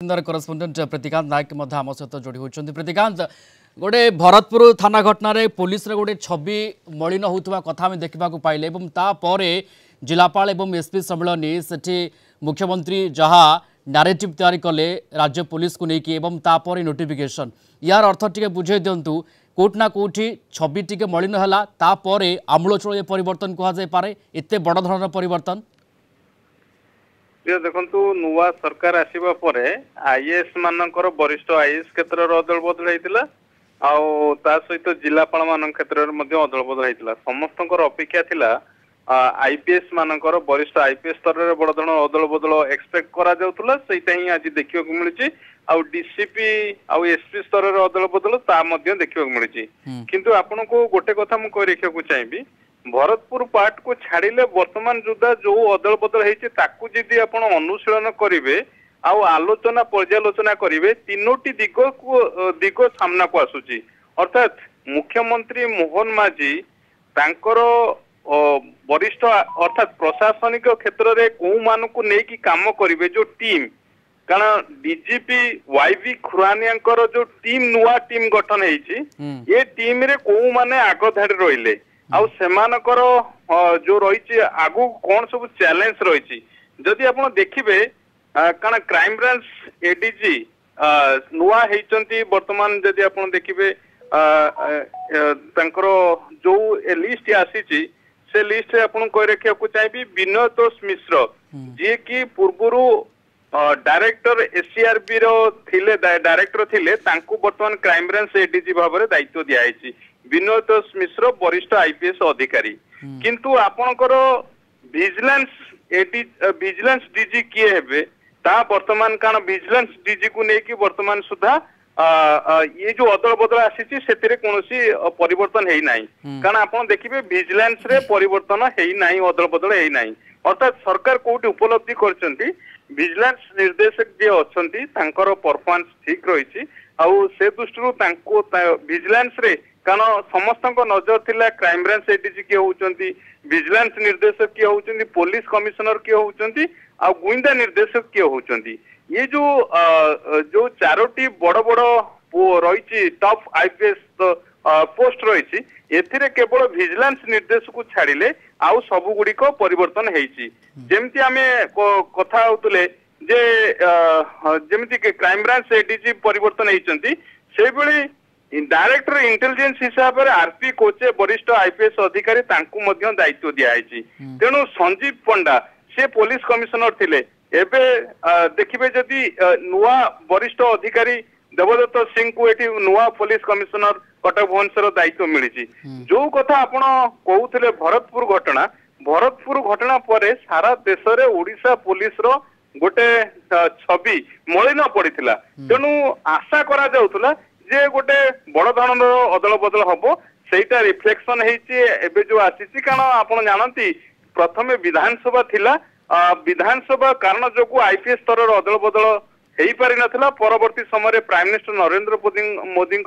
Correspondent प्रतिकांत नायक आम सहित जोड़ी होती। प्रतिकांत गोटे भरतपुर थाना घटन पुलिस गोटे छवि मलिन होता कथा देखा पाइले तापर जिलापाल और एसपी सम्मेलन से मुख्यमंत्री जहाँ नारेटिव तैयारी कले राज्य पुलिस को लेकिन तापर नोटिफिकेशन यार अर्थ टे बुझे दिंतु कोट ना कोठी छवि टे मलिन है तापर आमूलचूल परिवर्तन कहुए एत बड़ धरण परिवर्तन देखु नुआ सरकार आसवा पर आईएएस मानकर वरिष्ठ आईएएस क्षेत्र में अदल बदल होता सहित जिलापाल मान क्षेत्र में अदल बदल होता समस्त अपेक्षा थिला आईपीएस मानकर वरिष्ठ आईपीएस स्तर में बड़ धरण अदल बदल एक्सपेक्ट करा ही आज देखा मिली डीसीपी एसपी स्तर में अदल बदल देखा मिली किंतु आपन को गोटे कथा मुझे रखा चाहिए भरतपुर पार्ट को छाड़िले वर्तमान सुधा जो अदल बदल होती आप अनुशीलन करेंगे आलोचना पर्यालोचना करेंगे तीनोटी दिग सामना को आसूची अर्थात मुख्यमंत्री मोहन माझी तांकर वरिष्ठ अर्थात प्रशासनिक क्षेत्र में कौ मान को लेकिन काम करेंगे जो टीम कारण डीजीपी वाईवी खुरानिया जो टीम नुआ टीम गठन ये टीम रे कौ माने आग धाड़ी रहिले आउ सेमानकर जो रही आगु कौन सब चैलेंज रही जदि आप देखिए कारण क्राइम ब्रांच एडीजी नुआ होती वर्तमान जदि आप देखिए जो लिस्ट आसी से लिस्ट आपन कह रखा चाहिए विनोतोष मिश्र जी की पूर्व डायरेक्टर एससीआरबी रो डायरेक्टर थिले वर्तमान क्राइम ब्रांच एडीजी भाव में दायित्व दिखाई विनोतोष मिश्र वरिष्ठ आईपीएस अधिकारी किंतु आपणकर विजिलेंस डीजी किए हेबे ता वर्तमान कारण विजिलेंस डीजी को लेकिन वर्तमान सुधा ये जो अदल बदल आसी से कौनसी परिवर्तन है ना कारण आप देखिए विजिलेंस रे परिवर्तन है ना अदल बदल है ना अर्थात सरकार कोटी उपलब्धि करछंती विजिलेंस निर्देशक जे अछंती तांकर परफॉर्मेंस ठीक रही से दृष्टि विजिलेंस रे कारण समस्त नजर थिला क्राइम ब्रांच एडीजी किए होउचंती विजिलेंस निर्देशक किए होउचंती पुलिस कमिश्नर किए होउचंती आ गुइंदा निर्देशक किए होउचंती ये जो चारोटी बड़ बड़ रही टॉप आईपीएस पोस्ट रही एथिरे केवल विजिलेंस निर्देशक को छाड़िले आउ सब गुड़िक परिवर्तन होती जेमती आमे कथा होतले जे जेमती क्राइम ब्रांच एडीजी परिवर्तन होती से बेले डायरेक्टर इंटेलिजेंस हिसाब से आरपी कोचे वरिष्ठ आईपीएस अधिकारी दायित्व दिखाई तेणु संजीव पंडा से पुलिस कमिश्नर थिले एबे देखिए जदि नुआ वरिष्ठ अधिकारी देवदत्त सिंह को एटी नुआ पुलिस कमिश्नर कटक भुवनेश्वर दायित्व मिली जो कथा आपण कहते भरतपुर घटना पर सारा देश में ओडिशा पुलिस रो गोटे छवि मलिन पड़ता तेणु आशा करा जाउथला जे गोटे बड़ धरण अदल बदल हम सेटा रिफ्लेक्शन होती जो आसी कारण आप जानती प्रथम विधानसभा थिला विधानसभा कारण जो आईपीएस स्तर अदल बदल हो पारि नथिला परवर्ती समय prime minister Narendra Modi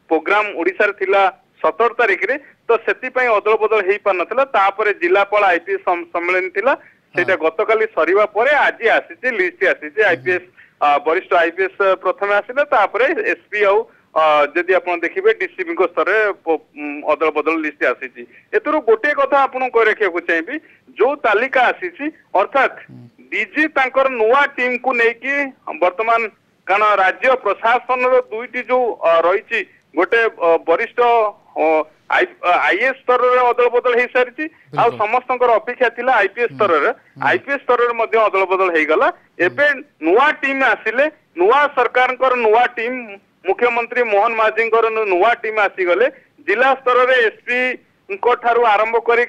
programme Odisha रे थिला 17 तारिख रे तो सेति अदल बदल हो पार नथिला तापर जिलापाल आईपीएस सम्मेलन थिला सेटा गतकाली सरीवा परे आज आसी लिस्ट आसी आईपीएस वरिष्ठ आईपीएस प्रथम आसिले तापर एसपी जदि आप देखिए डीसीपी स्तर अदल बदल लिस्ट आसी गोटे कथा आपन कह रखा चाहिए जो तालिका आसी अर्थात डीजी तांकर नुआ टीम को लेकिन वर्तमान कारण राज्य प्रशासन दुईटी जो रही गोटे वरिष्ठ आईएएस स्तर में अदल बदल हो सारी समस्त अपेक्षा थिला आईपीएस स्तर में अदल बदल हो गला एबे नुआ टीम आसिले नुआ सरकार नुआ टीम मुख्यमंत्री मोहन माझी नुआ टीम आसीगले जिला स्तर में एसपी ठारू आरंभ करी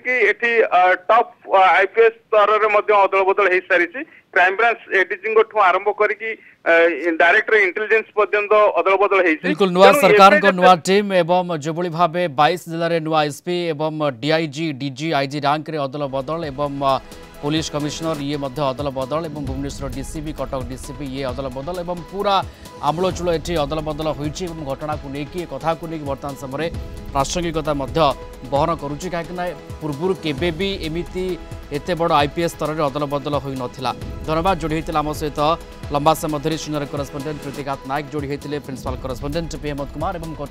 टॉप आईपीएस स्तर में अदल बदल हो सारी क्राइम ब्रांच एडीजी आरंभ करी डायरेक्टर इंटेलिजेंस पर्यंत अदल बदल बिल्कुल नुआ सरकार को नुआ टीम एवं जो भाव 22 जिले में नुआ एसपी एवं डीआईजी डीजी आईजी रैंक रे अदल बदल एवं पुलिस कमिश्नर ये अदल बदल और भुवनेश्वर डीसीपी कटक डीसीपी ये अदल बदल और पूरा आमूलचूल ये अदल बदल होती घटना को लेकिन कथा को लेकिन बर्तमान समय प्रासंगिकता बहन करुच्ची कहीं पूर्व केबे भी एमती एत बड़ आईपीएस स्तर में अदल बदल हो नाला। धन्यवाद जोड़ी होता आम सहित लंबा समय धरी सिनियर करेस्पोंडेंट प्रीतिकांत नायक जोड़ी होते principal correspondent P Hemant Kumar और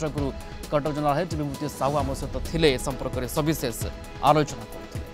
कटक जनरल हेड विभूति साहू आम सहित थे संपर्क में सविशेष आलोचना करते।